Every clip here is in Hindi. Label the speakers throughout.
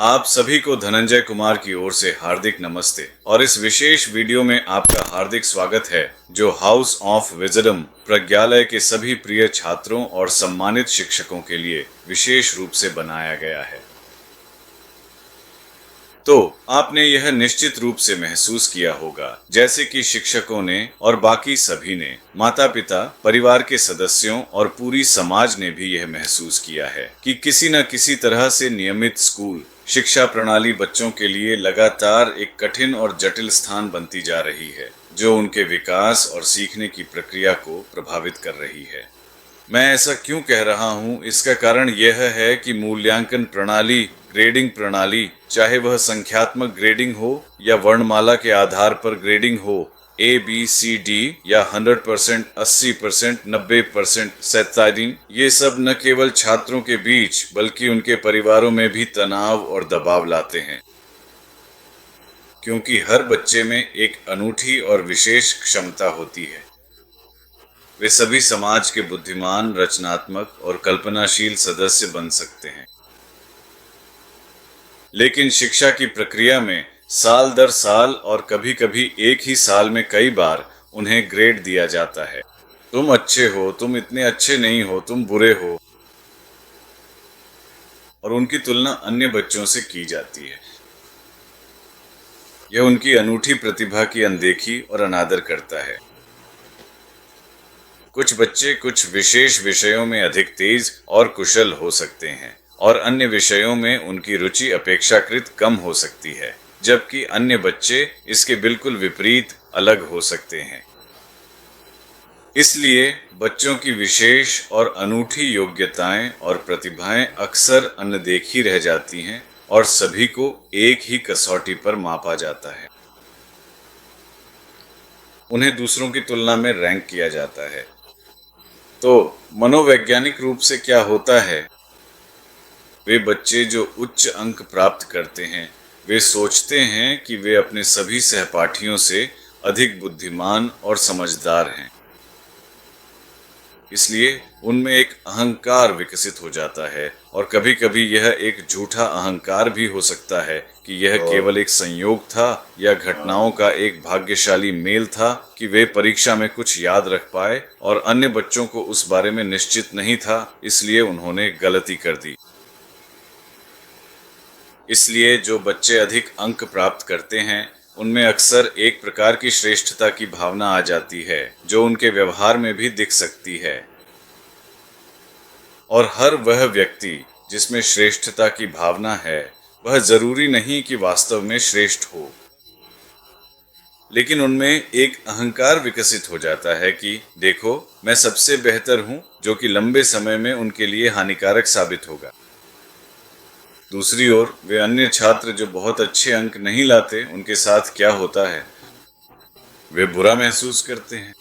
Speaker 1: आप सभी को धनंजय कुमार की ओर से हार्दिक नमस्ते और इस विशेष वीडियो में आपका हार्दिक स्वागत है जो हाउस ऑफ विजडम प्रज्ञालय के सभी प्रिय छात्रों और सम्मानित शिक्षकों के लिए विशेष रूप से बनाया गया है। तो आपने यह निश्चित रूप से महसूस किया होगा जैसे कि शिक्षकों ने और बाकी सभी ने, माता पिता, परिवार के सदस्यों और पूरी समाज ने भी यह महसूस किया है कि किसी न किसी तरह से नियमित स्कूल शिक्षा प्रणाली बच्चों के लिए लगातार एक कठिन और जटिल स्थान बनती जा रही है जो उनके विकास और सीखने की प्रक्रिया को प्रभावित कर रही है। मैं ऐसा क्यों कह रहा हूँ, इसका कारण यह है कि मूल्यांकन प्रणाली, ग्रेडिंग प्रणाली, चाहे वह संख्यात्मक ग्रेडिंग हो या वर्णमाला के आधार पर ग्रेडिंग हो, A, B, C, D या 100%, 80%, 90%, 77, ये सब न केवल छात्रों के बीच बल्कि उनके परिवारों में भी तनाव और दबाव लाते हैं, क्योंकि हर बच्चे में एक अनूठी और विशेष क्षमता होती है। वे सभी समाज के बुद्धिमान, रचनात्मक और कल्पनाशील सदस्य बन सकते हैं, लेकिन शिक्षा की प्रक्रिया में साल दर साल और कभी कभी एक ही साल में कई बार उन्हें ग्रेड दिया जाता है। तुम अच्छे हो, तुम इतने अच्छे नहीं हो, तुम बुरे हो, और उनकी तुलना अन्य बच्चों से की जाती है। यह उनकी अनूठी प्रतिभा की अनदेखी और अनादर करता है। कुछ बच्चे कुछ विशेष विषयों में अधिक तेज और कुशल हो सकते हैं और अन्य विषयों में उनकी रुचि अपेक्षाकृत कम हो सकती है, जबकि अन्य बच्चे इसके बिल्कुल विपरीत अलग हो सकते हैं। इसलिए बच्चों की विशेष और अनूठी योग्यताएं और प्रतिभाएं अक्सर अनदेखी रह जाती हैं और सभी को एक ही कसौटी पर मापा जाता है। उन्हें दूसरों की तुलना में रैंक किया जाता है। तो मनोवैज्ञानिक रूप से क्या होता है? वे बच्चे जो उच्च अंक प्राप्त करते हैं, वे सोचते हैं कि वे अपने सभी सहपाठियों से अधिक बुद्धिमान और समझदार हैं। इसलिए उनमें एक अहंकार विकसित हो जाता है और कभी कभी यह एक झूठा अहंकार भी हो सकता है कि यह केवल एक संयोग था या घटनाओं का एक भाग्यशाली मेल था कि वे परीक्षा में कुछ याद रख पाए और अन्य बच्चों को उस बारे में निश्चित नहीं था, इसलिए उन्होंने गलती कर दी। इसलिए जो बच्चे अधिक अंक प्राप्त करते हैं उनमें अक्सर एक प्रकार की श्रेष्ठता की भावना आ जाती है जो उनके व्यवहार में भी दिख सकती है। और हर वह व्यक्ति जिसमें श्रेष्ठता की भावना है वह जरूरी नहीं कि वास्तव में श्रेष्ठ हो, लेकिन उनमें एक अहंकार विकसित हो जाता है कि देखो मैं सबसे बेहतर हूं, जो कि लंबे समय में उनके लिए हानिकारक साबित होगा। दूसरी ओर वे अन्य छात्र जो बहुत अच्छे अंक नहीं लाते, उनके साथ क्या होता है? वे बुरा महसूस करते हैं।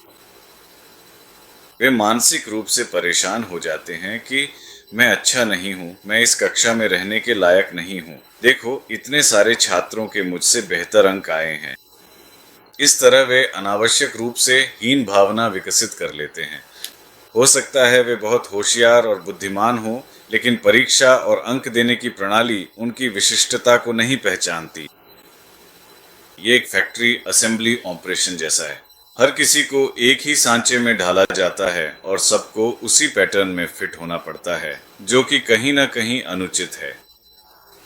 Speaker 1: वे मानसिक रूप से परेशान हो जाते हैं कि मैं अच्छा नहीं हूँ, मैं इस कक्षा में रहने के लायक नहीं हूँ। देखो इतने सारे छात्रों के मुझसे बेहतर अंक आए हैं। इस तरह वे अनावश्यक रूप से हीन भावना विकसित कर लेते हैं। हो सकता है वे बहुत होशियार और बुद्धिमान हों, लेकिन परीक्षा और अंक देने की प्रणाली उनकी विशिष्टता को नहीं पहचानती। ये एक फैक्ट्री असेंबली ऑपरेशन जैसा है। हर किसी को एक ही सांचे में ढाला जाता है और सबको उसी पैटर्न में फिट होना पड़ता है, जो कि कहीं ना कहीं अनुचित है।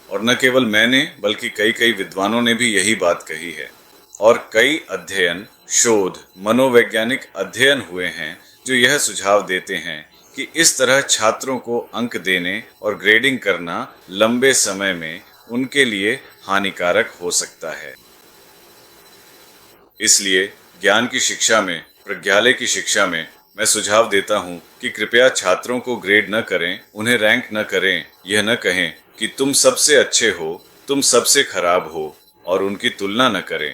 Speaker 1: और न केवल मैंने बल्कि कई विद्वानों ने भी यही बात कही है। और कई अध्ययन, शोध, मनोवैज्ञानिक अध्ययन हुए हैं जो यह सुझाव देते हैं कि इस तरह छात्रों को अंक देने और ग्रेडिंग करना लंबे समय में उनके लिए हानिकारक हो सकता है। इसलिए ज्ञान की शिक्षा में, प्रज्ञालय की शिक्षा में मैं सुझाव देता हूं कि कृपया छात्रों को ग्रेड न करें, उन्हें रैंक न करें, यह न कहें कि तुम सबसे अच्छे हो, तुम सबसे खराब हो, और उनकी तुलना न करें।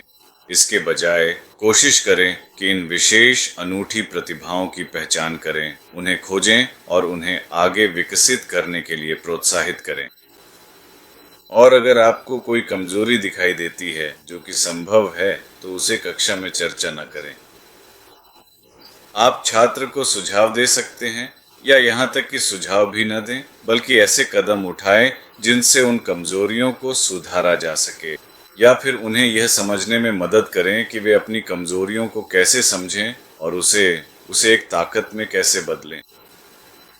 Speaker 1: इसके बजाय कोशिश करें कि इन विशेष अनूठी प्रतिभाओं की पहचान करें, उन्हें खोजें और उन्हें आगे विकसित करने के लिए प्रोत्साहित करें। और अगर आपको कोई कमजोरी दिखाई देती है जो कि संभव है, तो उसे कक्षा में चर्चा न करें। आप छात्र को सुझाव दे सकते हैं या यहाँ तक कि सुझाव भी न दें, बल्कि ऐसे कदम उठाएं जिनसे उन कमजोरियों को सुधारा जा सके, या फिर उन्हें यह समझने में मदद करें कि वे अपनी कमजोरियों को कैसे समझें और उसे एक ताकत में कैसे बदलें।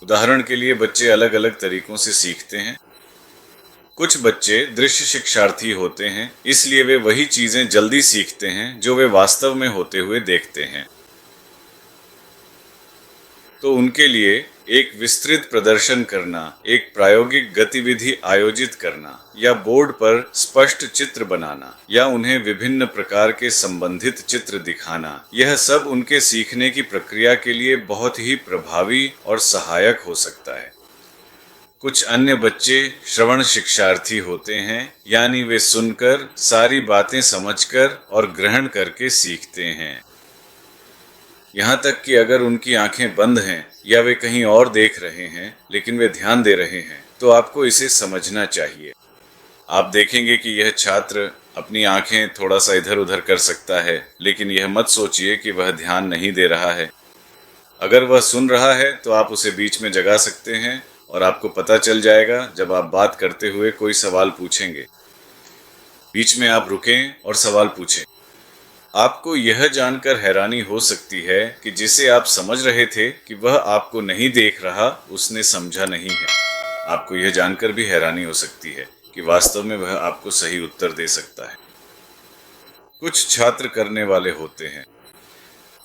Speaker 1: उदाहरण के लिए बच्चे अलग अलग तरीकों से सीखते हैं। कुछ बच्चे दृश्य शिक्षार्थी होते हैं, इसलिए वे वही चीजें जल्दी सीखते हैं जो वे वास्तव में होते हुए देखते हैं। तो उनके लिए एक विस्तृत प्रदर्शन करना, एक प्रायोगिक गतिविधि आयोजित करना, या बोर्ड पर स्पष्ट चित्र बनाना, या उन्हें विभिन्न प्रकार के संबंधित चित्र दिखाना, यह सब उनके सीखने की प्रक्रिया के लिए बहुत ही प्रभावी और सहायक हो सकता है। कुछ अन्य बच्चे श्रवण शिक्षार्थी होते हैं, यानी वे सुनकर, सारी बातें समझकर और ग्रहण करके सीखते हैं। यहाँ तक कि अगर उनकी आंखें बंद हैं या वे कहीं और देख रहे हैं लेकिन वे ध्यान दे रहे हैं, तो आपको इसे समझना चाहिए। आप देखेंगे कि यह छात्र अपनी आंखें थोड़ा सा इधर उधर कर सकता है, लेकिन यह मत सोचिए कि वह ध्यान नहीं दे रहा है। अगर वह सुन रहा है तो आप उसे बीच में जगा सकते हैं और आपको पता चल जाएगा जब आप बात करते हुए कोई सवाल पूछेंगे। बीच में आप रुकें और सवाल पूछें। आपको यह जानकर हैरानी हो सकती है कि जिसे आप समझ रहे थे कि वह आपको नहीं देख रहा, उसने समझा नहीं है। आपको यह जानकर भी हैरानी हो सकती है कि वास्तव में वह आपको सही उत्तर दे सकता है। कुछ छात्र करने वाले होते हैं।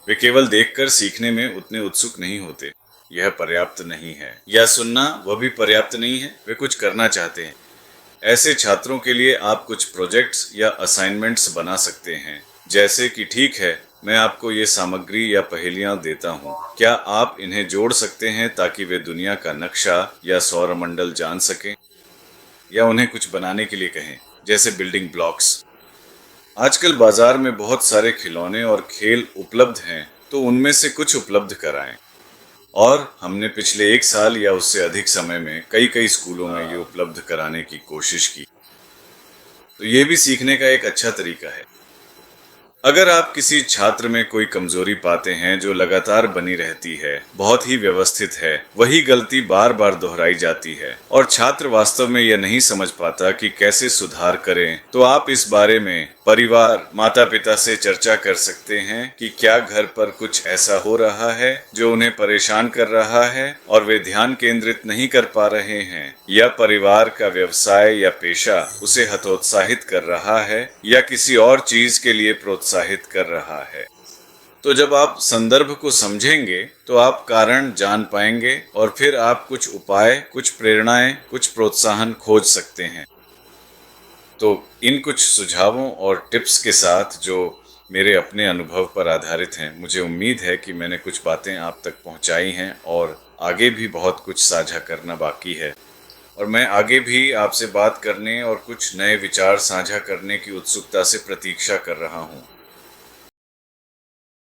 Speaker 1: वे केवल देखकर सीखने में उतने उत्सुक नहीं होते। यह पर्याप्त नहीं है, या सुनना वह भी पर्याप्त नहीं है, वे कुछ करना चाहते हैं। ऐसे छात्रों के लिए आप कुछ प्रोजेक्ट्स या असाइनमेंट्स बना सकते हैं, जैसे कि ठीक है, मैं आपको ये सामग्री या पहेलियां देता हूँ, क्या आप इन्हें जोड़ सकते हैं ताकि वे दुनिया का नक्शा या सौरमंडल जान सकें, या उन्हें कुछ बनाने के लिए कहें, जैसे बिल्डिंग ब्लॉक्स। आजकल बाजार में बहुत सारे खिलौने और खेल उपलब्ध हैं, तो उनमें से कुछ उपलब्ध कराएं। और हमने पिछले 1 साल या उससे अधिक समय में कई स्कूलों में ये उपलब्ध कराने की कोशिश की। तो ये भी सीखने का एक अच्छा तरीका है। अगर आप किसी छात्र में कोई कमजोरी पाते हैं जो लगातार बनी रहती है, बहुत ही व्यवस्थित है, वही गलती बार बार दोहराई जाती है, और छात्र वास्तव में यह नहीं समझ पाता कि कैसे सुधार करें, तो आप इस बारे में परिवार, माता पिता से चर्चा कर सकते हैं कि क्या घर पर कुछ ऐसा हो रहा है जो उन्हें परेशान कर रहा है और वे ध्यान केंद्रित नहीं कर पा रहे हैं, या परिवार का व्यवसाय या पेशा उसे हतोत्साहित कर रहा है या किसी और चीज के लिए प्रोत्साहित कर रहा है। तो जब आप संदर्भ को समझेंगे तो आप कारण जान पाएंगे और फिर आप कुछ उपाय, कुछ प्रेरणाएं, कुछ प्रोत्साहन खोज सकते हैं। तो इन कुछ सुझावों और टिप्स के साथ जो मेरे अपने अनुभव पर आधारित हैं, मुझे उम्मीद है कि मैंने कुछ बातें आप तक पहुंचाई हैं और आगे भी बहुत कुछ साझा करना बाकी है, और मैं आगे भी आपसे बात करने और कुछ नए विचार साझा करने की उत्सुकता से प्रतीक्षा कर रहा हूं।